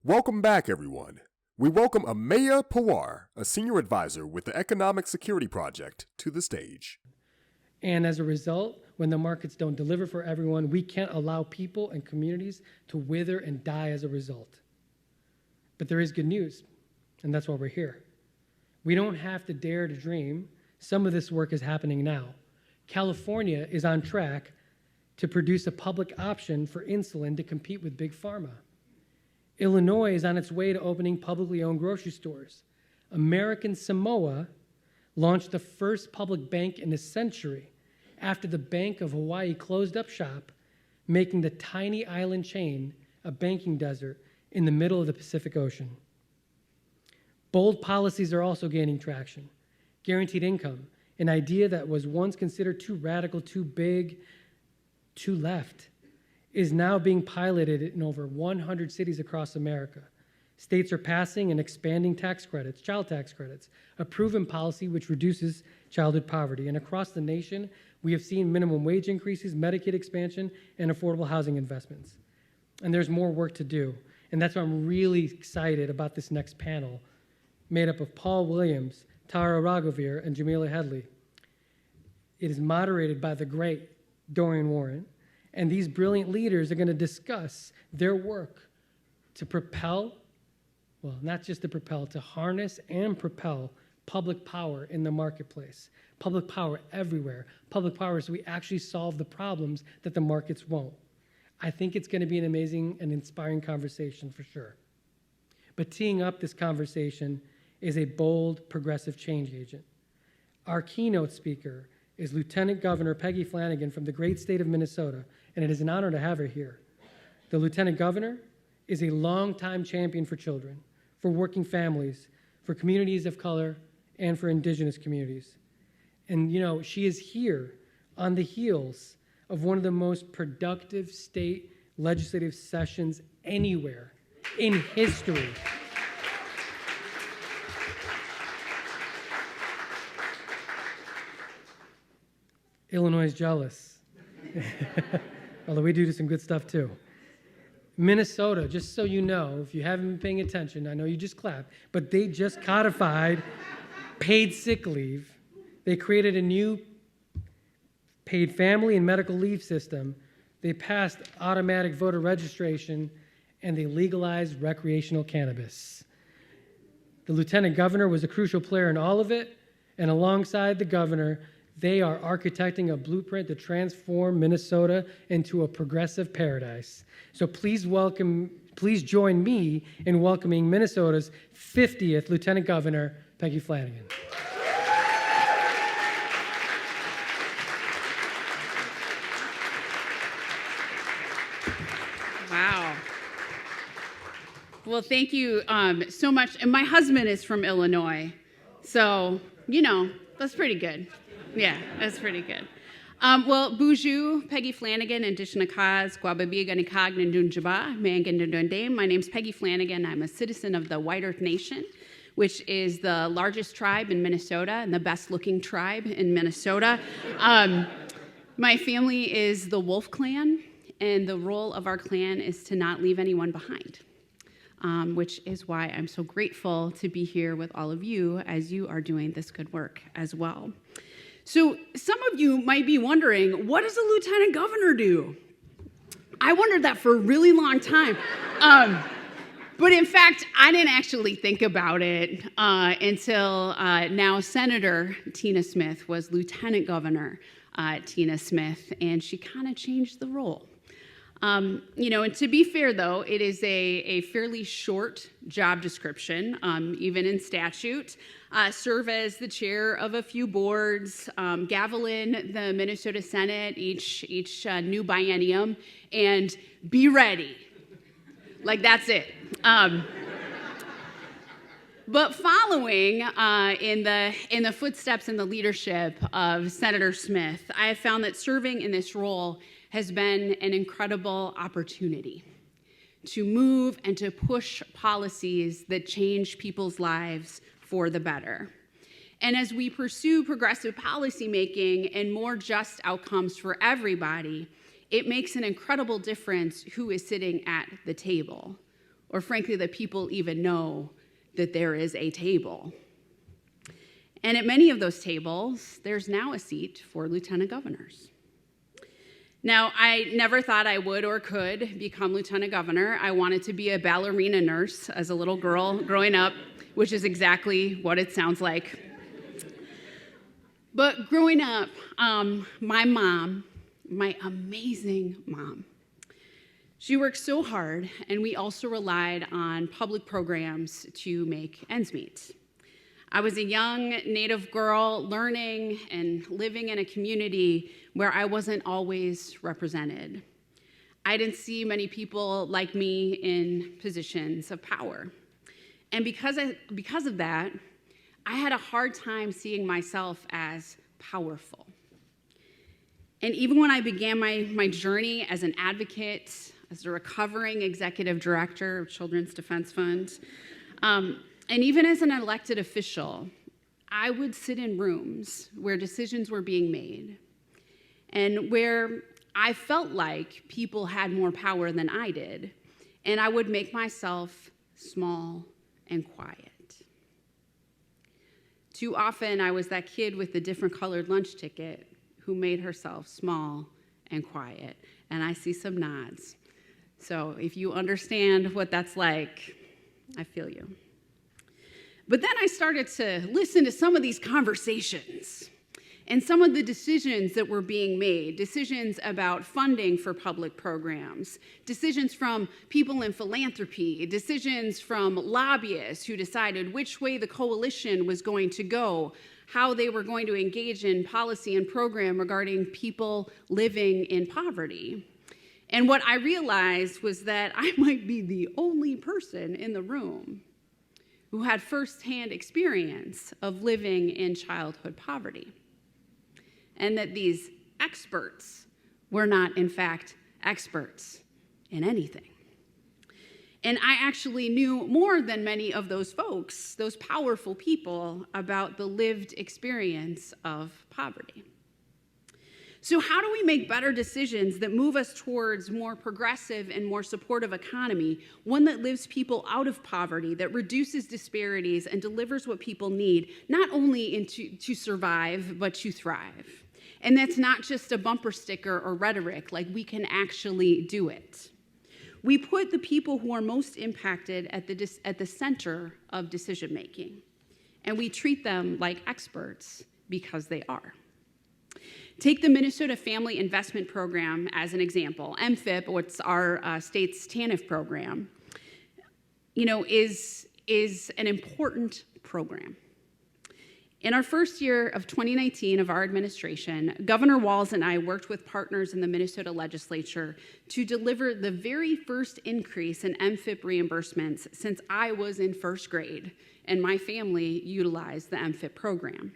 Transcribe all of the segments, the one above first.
Welcome back, everyone. We welcome Ameya Pawar, a senior advisor with the Economic Security Project, to the stage. And as a result, when the markets don't deliver for everyone, we can't allow people and communities to wither and die as a result. But there is good news, and that's why we're here. We don't have to dare to dream. Some of this work is happening now. California is on track to produce a public option for insulin to compete with Big Pharma. Illinois is on its way to opening publicly owned grocery stores. American Samoa launched the first public bank in a century after the Bank of Hawaii closed up shop, making the tiny island chain a banking desert in the middle of the Pacific Ocean. Bold policies are also gaining traction. Guaranteed income, an idea that was once considered too radical, too big, too left, is now being piloted in over 100 cities across America. States are passing and expanding tax credits, child tax credits, a proven policy which reduces childhood poverty. And across the nation, we have seen minimum wage increases, Medicaid expansion, and affordable housing investments. And there's more work to do. And that's why I'm really excited about this next panel, made up of Paul Williams, Tara Raghavir, and Jamila Headley. It is moderated by the great Dorian Warren. And these brilliant leaders are going to discuss their work to propel, well, not just to propel, to harness and propel public power in the marketplace. Public power everywhere. Public power so we actually solve the problems that the markets won't. I think it's going to be an amazing and inspiring conversation for sure. But teeing up this conversation is a bold, progressive change agent. Our keynote speaker is Lieutenant Governor Peggy Flanagan from the great state of Minnesota, and it is an honor to have her here. The Lieutenant Governor is a longtime champion for children, for working families, for communities of color, and for Indigenous communities. And you know, she is here on the heels of one of the most productive state legislative sessions anywhere in history. Illinois is jealous, although we do some good stuff too. Minnesota, just so you know, if you haven't been paying attention, I know you just clapped, but they just codified paid sick leave. They created a new paid family and medical leave system. They passed automatic voter registration, and they legalized recreational cannabis. The Lieutenant Governor was a crucial player in all of it, and alongside the governor, they are architecting a blueprint to transform Minnesota into a progressive paradise. So please join me in welcoming Minnesota's 50th Lieutenant Governor, Peggy Flanagan. Wow. Well, thank you so much. And my husband is from Illinois, so, you know, that's pretty good. Yeah, that's pretty good. Well, Buju, Peggy Flanagan, and Dishnakaz, Guababiga, Nikag, Nandunjaba, Mangan. My name's Peggy Flanagan. I'm a citizen of the White Earth Nation, which is the largest tribe in Minnesota and the best-looking tribe in Minnesota. My family is the Wolf Clan, and the role of our clan is to not leave anyone behind, which is why I'm so grateful to be here with all of you as you are doing this good work as well. So some of you might be wondering, what does a lieutenant governor do? I wondered that for a really long time. But in fact, I didn't actually think about it until now Senator Tina Smith was Lieutenant Governor Tina Smith, and she kind of changed the role. You know, and to be fair, though, it is a fairly short job description, even in statute. Serve as the chair of a few boards, gavel in the Minnesota Senate each new biennium, and be ready. Like, that's it. But following in the footsteps and the leadership of Senator Smith, I have found that serving in this role has been an incredible opportunity to move and to push policies that change people's lives for the better. And as we pursue progressive policymaking and more just outcomes for everybody, it makes an incredible difference who is sitting at the table. or frankly, that people even know that there is a table. And at many of those tables, there's now a seat for lieutenant governors. Now, I never thought I would or could become lieutenant governor. I wanted to be a ballerina nurse as a little girl growing up, which is exactly what it sounds like. But growing up, my mom, my amazing mom, she worked so hard, and we also relied on public programs to make ends meet. I was a young Native girl learning and living in a community where I wasn't always represented. I didn't see many people like me in positions of power. And because of that, I had a hard time seeing myself as powerful. And even when I began my journey as an advocate, as a recovering executive director of Children's Defense Fund, and even as an elected official, I would sit in rooms where decisions were being made and where I felt like people had more power than I did, and I would make myself small and quiet. Too often, I was that kid with the different colored lunch ticket who made herself small and quiet, and I see some nods. So if you understand what that's like, I feel you. But then I started to listen to some of these conversations and some of the decisions that were being made, decisions about funding for public programs, decisions from people in philanthropy, decisions from lobbyists who decided which way the coalition was going to go, how they were going to engage in policy and program regarding people living in poverty. And what I realized was that I might be the only person in the room who had firsthand experience of living in childhood poverty, and that these experts were not, in fact, experts in anything. And I actually knew more than many of those folks, those powerful people, about the lived experience of poverty. So how do we make better decisions that move us towards more progressive and more supportive economy, one that lifts people out of poverty, that reduces disparities and delivers what people need, not only to survive, but to thrive? And that's not just a bumper sticker or rhetoric, like we can actually do it. We put the people who are most impacted at the center of decision making, and we treat them like experts because they are. Take the Minnesota Family Investment Program as an example. MFIP, what's our state's TANF program, is an important program. In our first year of 2019 of our administration, Governor Walz and I worked with partners in the Minnesota legislature to deliver the very first increase in MFIP reimbursements since I was in first grade and my family utilized the MFIP program.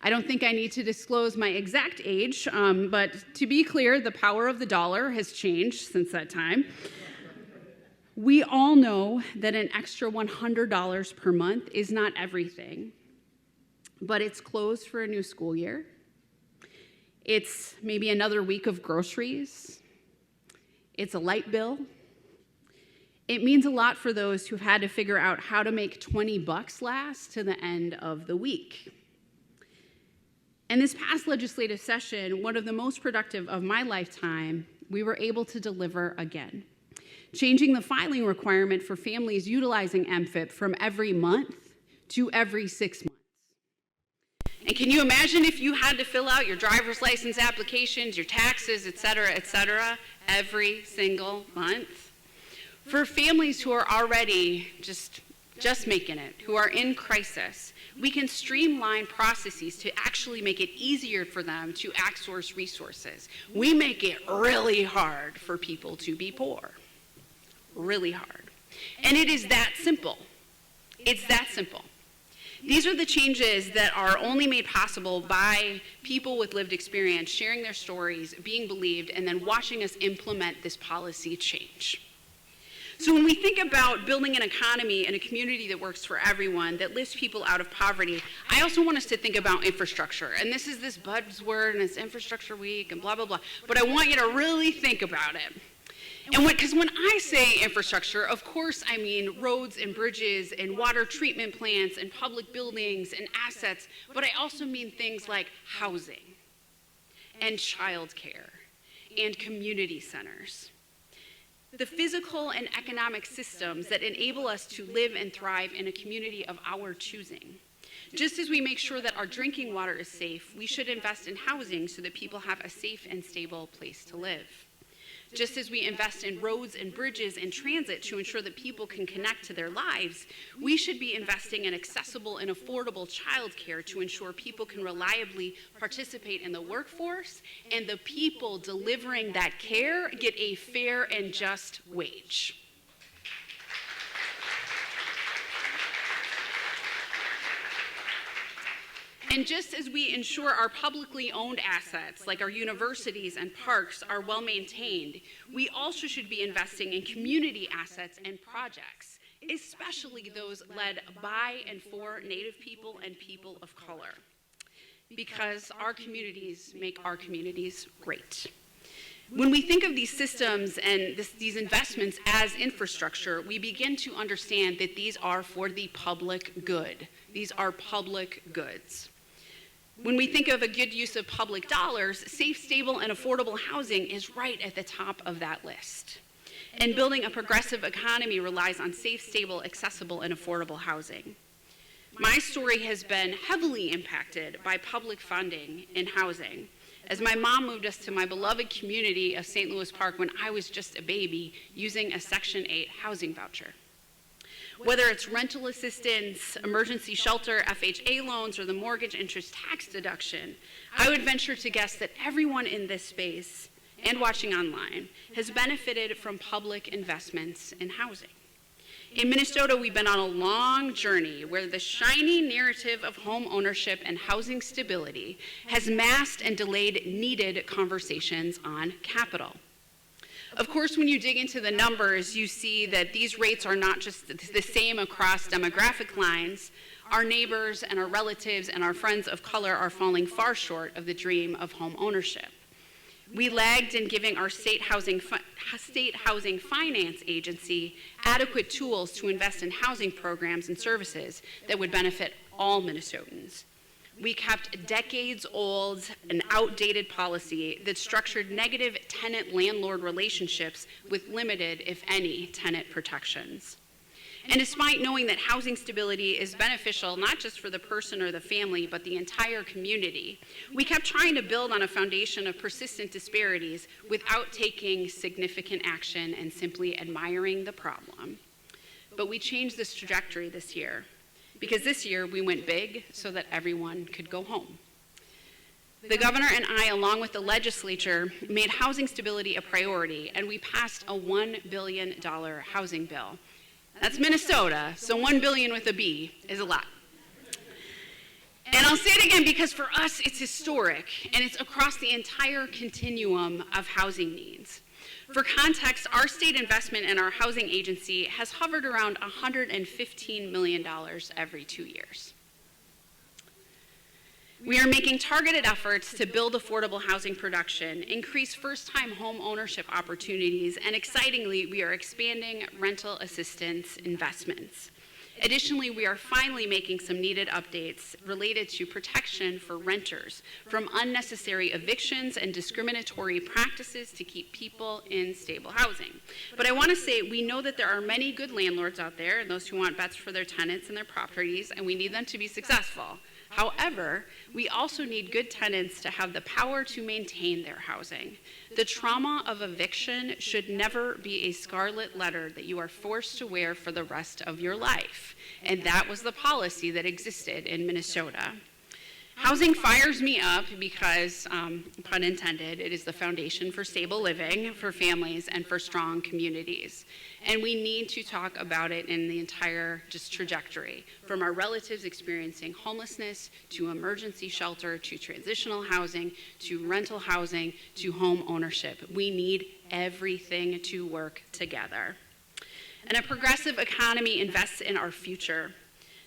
I don't think I need to disclose my exact age, but to be clear, the power of the dollar has changed since that time. We all know that an extra $100 per month is not everything, but it's clothes for a new school year. It's maybe another week of groceries. It's a light bill. It means a lot for those who've had to figure out how to make $20 last to the end of the week. And this past legislative session, one of the most productive of my lifetime, we were able to deliver again, changing the filing requirement for families utilizing MFIP from every month to every 6 months. And can you imagine if you had to fill out your driver's license applications, your taxes, et cetera, every single month? For families who are already just making it, who are in crisis, we can streamline processes to actually make it easier for them to outsource resources. We make it really hard for people to be poor. Really hard. And it is that simple. It's that simple. These are the changes that are only made possible by people with lived experience sharing their stories, being believed, and then watching us implement this policy change. So when we think about building an economy and a community that works for everyone, that lifts people out of poverty, I also want us to think about infrastructure. And this is this buzzword, and it's Infrastructure Week, and blah, blah, blah. But I want you to really think about it. And because when I say infrastructure, of course I mean roads and bridges and water treatment plants and public buildings and assets, but I also mean things like housing and childcare and community centers. The physical and economic systems that enable us to live and thrive in a community of our choosing. Just as we make sure that our drinking water is safe, we should invest in housing so that people have a safe and stable place to live. Just as we invest in roads and bridges and transit to ensure that people can connect to their lives, we should be investing in accessible and affordable childcare to ensure people can reliably participate in the workforce and the people delivering that care get a fair and just wage. And just as we ensure our publicly owned assets, like our universities and parks, are well maintained, we also should be investing in community assets and projects, especially those led by and for Native people and people of color, because our communities make our communities great. When we think of these systems and these investments as infrastructure, we begin to understand that these are for the public good. These are public goods. When we think of a good use of public dollars, safe, stable, and affordable housing is right at the top of that list. And building a progressive economy relies on safe, stable, accessible, and affordable housing. My story has been heavily impacted by public funding in housing, as my mom moved us to my beloved community of St. Louis Park when I was just a baby using a Section 8 housing voucher. Whether it's rental assistance, emergency shelter, FHA loans, or the mortgage interest tax deduction, I would venture to guess that everyone in this space and watching online has benefited from public investments in housing. In Minnesota, we've been on a long journey where the shiny narrative of home ownership and housing stability has masked and delayed needed conversations on capital. Of course, when you dig into the numbers, you see that these rates are not just the same across demographic lines. Our neighbors and our relatives and our friends of color are falling far short of the dream of home ownership. We lagged in giving our state housing finance agency adequate tools to invest in housing programs and services that would benefit all Minnesotans. We kept decades-old and outdated policy that structured negative tenant-landlord relationships with limited, if any, tenant protections. And despite knowing that housing stability is beneficial not just for the person or the family, but the entire community, we kept trying to build on a foundation of persistent disparities without taking significant action and simply admiring the problem. But we changed this trajectory this year, because this year we went big so that everyone could go home. The governor and I, along with the legislature, made housing stability a priority, and we passed a $1 billion housing bill. That's Minnesota, so $1 billion with a B is a lot. And I'll say it again because for us it's historic, and it's across the entire continuum of housing needs. For context, our state investment in our housing agency has hovered around $115 million every 2 years. We are making targeted efforts to build affordable housing production, increase first-time home ownership opportunities, and excitingly, we are expanding rental assistance investments. Additionally, we are finally making some needed updates related to protection for renters from unnecessary evictions and discriminatory practices to keep people in stable housing. But I want to say we know that there are many good landlords out there and those who want best for their tenants and their properties, and we need them to be successful. However, we also need good tenants to have the power to maintain their housing. The trauma of eviction should never be a scarlet letter that you are forced to wear for the rest of your life. And that was the policy that existed in Minnesota. Housing fires me up because, pun intended, it is the foundation for stable living, for families, and for strong communities. And we need to talk about it in the entire trajectory, from our relatives experiencing homelessness, to emergency shelter, to transitional housing, to rental housing, to home ownership. We need everything to work together. And a progressive economy invests in our future.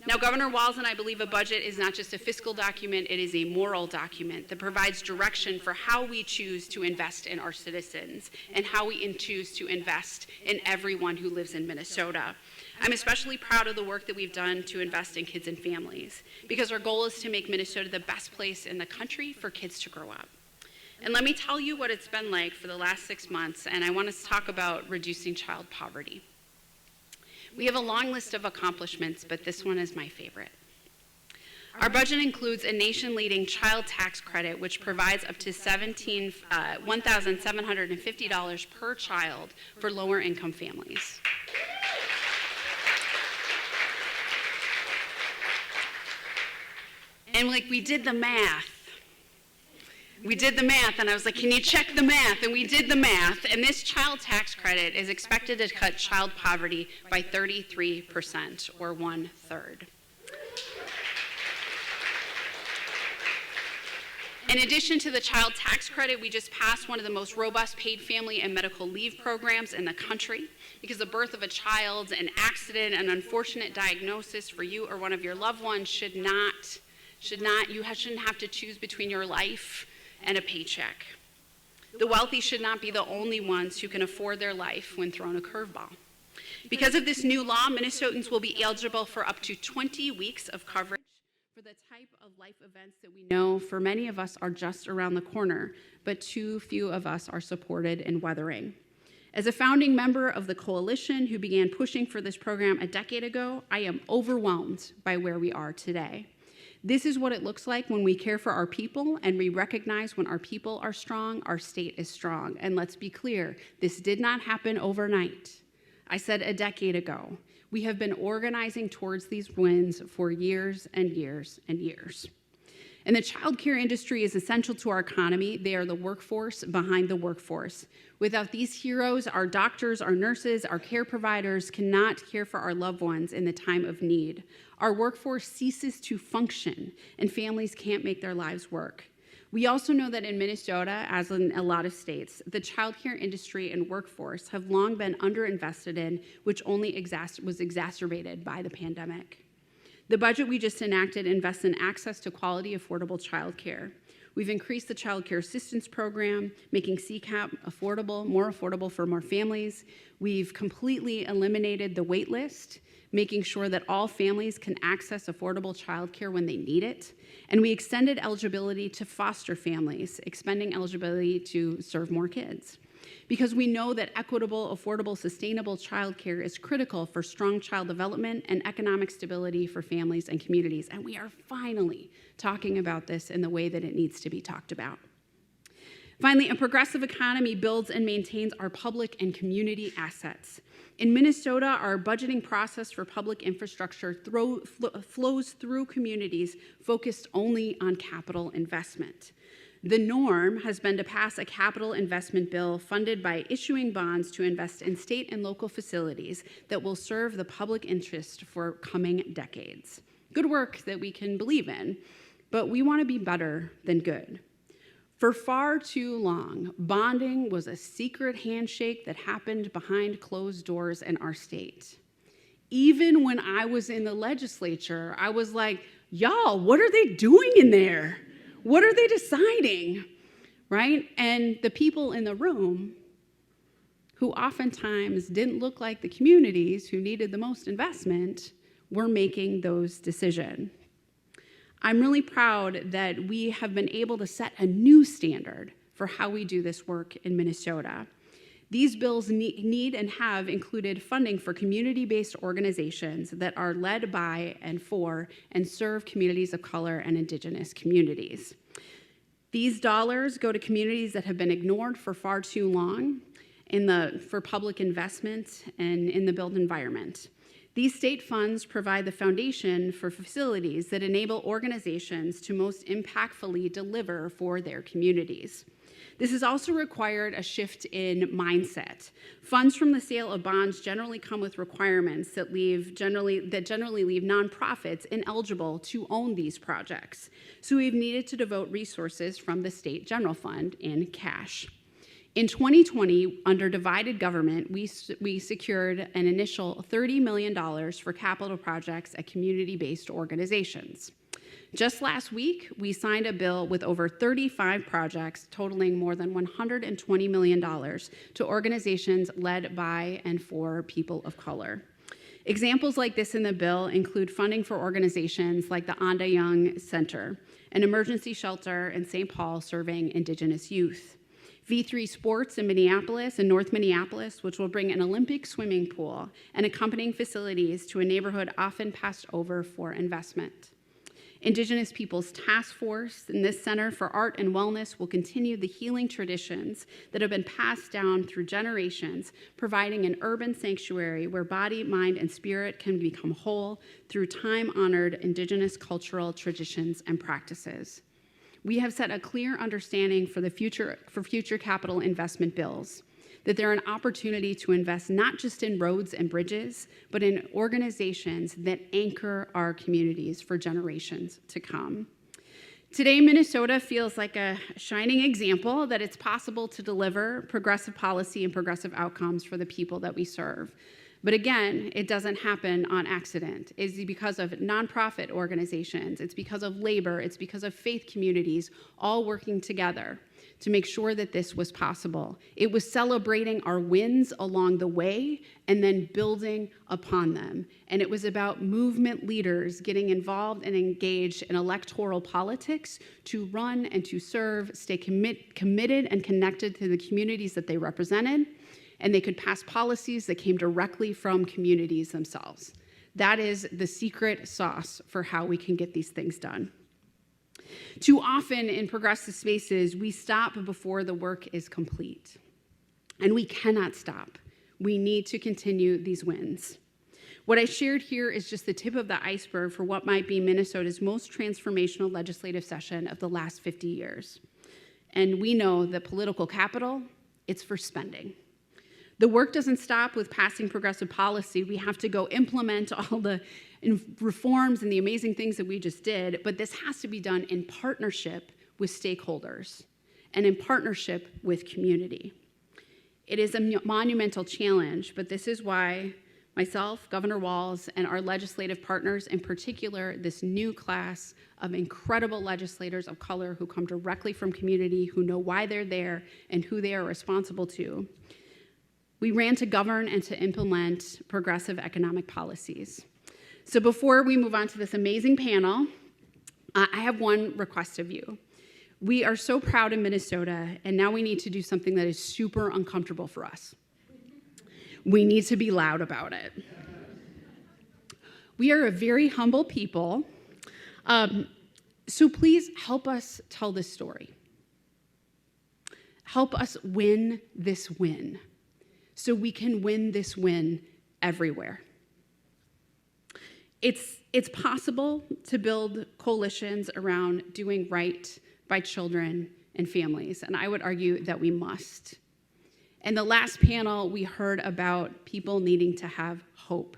Now, Governor Walz and I believe a budget is not just a fiscal document, it is a moral document that provides direction for how we choose to invest in our citizens and how we choose to invest in everyone who lives in Minnesota. I'm especially proud of the work that we've done to invest in kids and families, because our goal is to make Minnesota the best place in the country for kids to grow up. And let me tell you what it's been like for the last 6 months, and I want to talk about reducing child poverty. We have a long list of accomplishments, but this one is my favorite. Our budget includes a nation-leading child tax credit, which provides up to $1,750 per child for lower-income families. And we did the math. And I was like, can you check the math? And we did the math, and this child tax credit is expected to cut child poverty by 33%, or 1/3. In addition to the child tax credit, we just passed one of the most robust paid family and medical leave programs in the country, because the birth of a child, an accident, an unfortunate diagnosis for you or one of your loved ones you shouldn't have to choose between your life and a paycheck. The wealthy should not be the only ones who can afford their life when thrown a curveball. Because of this new law, Minnesotans will be eligible for up to 20 weeks of coverage for the type of life events that we know for many of us are just around the corner, but too few of us are supported in weathering. As a founding member of the coalition who began pushing for this program a decade ago, I am overwhelmed by where we are today. This is what it looks like when we care for our people and we recognize when our people are strong, our state is strong. And let's be clear, this did not happen overnight. I said a decade ago. We have been organizing towards these wins for years and years and years. And the childcare industry is essential to our economy. They are the workforce behind the workforce. Without these heroes, our doctors, our nurses, our care providers cannot care for our loved ones in the time of need. Our workforce ceases to function, and families can't make their lives work. We also know that in Minnesota, as in a lot of states, the childcare industry and workforce have long been underinvested in, which only was exacerbated by the pandemic. The budget we just enacted invests in access to quality, affordable childcare. We've increased the Child Care Assistance Program, making CCAP more affordable for more families. We've completely eliminated the wait list, making sure that all families can access affordable childcare when they need it. And we extended eligibility to foster families, expanding eligibility to serve more kids. Because we know that equitable, affordable, sustainable childcare is critical for strong child development and economic stability for families and communities. And we are finally talking about this in the way that it needs to be talked about. Finally, a progressive economy builds and maintains our public and community assets. In Minnesota, our budgeting process for public infrastructure flows through communities focused only on capital investment. The norm has been to pass a capital investment bill funded by issuing bonds to invest in state and local facilities that will serve the public interest for coming decades. Good work that we can believe in, but we want to be better than good. For far too long, bonding was a secret handshake that happened behind closed doors in our state. Even when I was in the legislature, I was like, y'all, what are they doing in there? What are they deciding, right? And the people in the room, who oftentimes didn't look like the communities who needed the most investment, were making those decisions. I'm really proud that we have been able to set a new standard for how we do this work in Minnesota. These bills need and have included funding for community-based organizations that are led by and for and serve communities of color and Indigenous communities. These dollars go to communities that have been ignored for far too long for public investment and in the built environment. These state funds provide the foundation for facilities that enable organizations to most impactfully deliver for their communities. This has also required a shift in mindset. Funds from the sale of bonds generally come with requirements that generally leave nonprofits ineligible to own these projects. So we've needed to devote resources from the state general fund in cash. In 2020, under divided government, we secured an initial $30 million for capital projects at community-based organizations. Just last week, we signed a bill with over 35 projects totaling more than $120 million to organizations led by and for people of color. Examples like this in the bill include funding for organizations like the Anda Young Center, an emergency shelter in St. Paul serving Indigenous youth. V3 Sports in Minneapolis and North Minneapolis, which will bring an Olympic swimming pool and accompanying facilities to a neighborhood often passed over for investment. Indigenous Peoples Task Force and this Center for Art and Wellness will continue the healing traditions that have been passed down through generations, providing an urban sanctuary where body, mind, and spirit can become whole through time-honored Indigenous cultural traditions and practices. We have set a clear understanding for future capital investment bills, that they're an opportunity to invest not just in roads and bridges, but in organizations that anchor our communities for generations to come. Today, Minnesota feels like a shining example that it's possible to deliver progressive policy and progressive outcomes for the people that we serve. But again, it doesn't happen on accident. It's because of nonprofit organizations, it's because of labor, it's because of faith communities all working together to make sure that this was possible. It was celebrating our wins along the way and then building upon them. And it was about movement leaders getting involved and engaged in electoral politics to run and to serve, stay committed and connected to the communities that they represented, and they could pass policies that came directly from communities themselves. That is the secret sauce for how we can get these things done. Too often in progressive spaces, we stop before the work is complete. And we cannot stop. We need to continue these wins. What I shared here is just the tip of the iceberg for what might be Minnesota's most transformational legislative session of the last 50 years. And we know that political capital, it's for spending. The work doesn't stop with passing progressive policy. We have to go implement all the reforms and the amazing things that we just did, but this has to be done in partnership with stakeholders and in partnership with community. It is a monumental challenge, but this is why myself, Governor Walz, and our legislative partners, in particular, this new class of incredible legislators of color who come directly from community, who know why they're there and who they are responsible to, we ran to govern and to implement progressive economic policies. So before we move on to this amazing panel, I have one request of you. We are so proud in Minnesota, and now we need to do something that is super uncomfortable for us. We need to be loud about it. We are a very humble people, so please help us tell this story. Help us win this win, so we can win this win everywhere. It's possible to build coalitions around doing right by children and families, and I would argue that we must. In the last panel, we heard about people needing to have hope.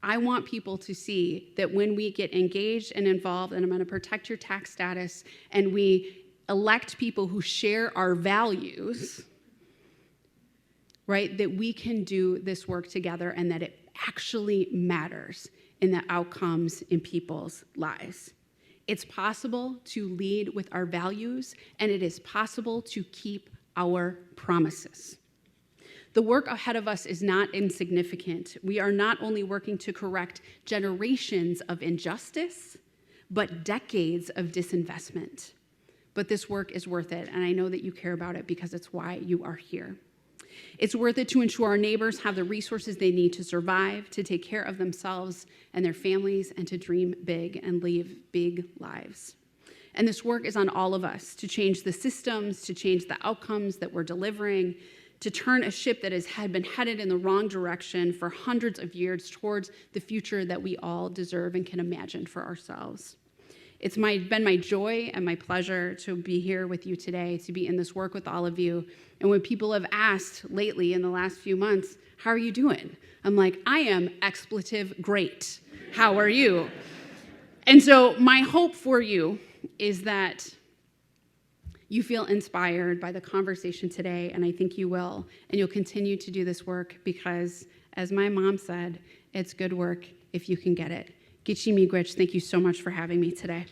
I want people to see that when we get engaged and involved, and I'm going to protect your tax status, and we elect people who share our values, right, that we can do this work together and that it actually matters in the outcomes in people's lives. It's possible to lead with our values, and it is possible to keep our promises. The work ahead of us is not insignificant. We are not only working to correct generations of injustice, but decades of disinvestment. But this work is worth it, and I know that you care about it because it's why you are here. It's worth it to ensure our neighbors have the resources they need to survive, to take care of themselves and their families, and to dream big and live big lives. And this work is on all of us to change the systems, to change the outcomes that we're delivering, to turn a ship that had been headed in the wrong direction for hundreds of years towards the future that we all deserve and can imagine for ourselves. It's been my joy and my pleasure to be here with you today, to be in this work with all of you. And when people have asked lately in the last few months, how are you doing? I'm like, I am expletive great. How are you? And so my hope for you is that you feel inspired by the conversation today, and I think you will. And you'll continue to do this work because, as my mom said, it's good work if you can get it. Gichi Miigwech, thank you so much for having me today.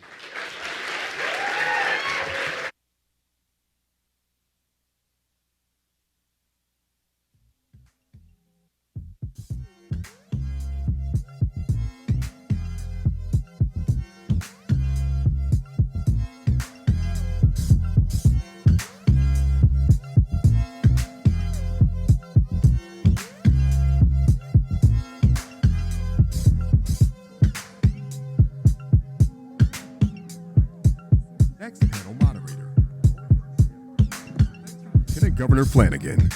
Next panel moderator, Lieutenant Governor Flanagan.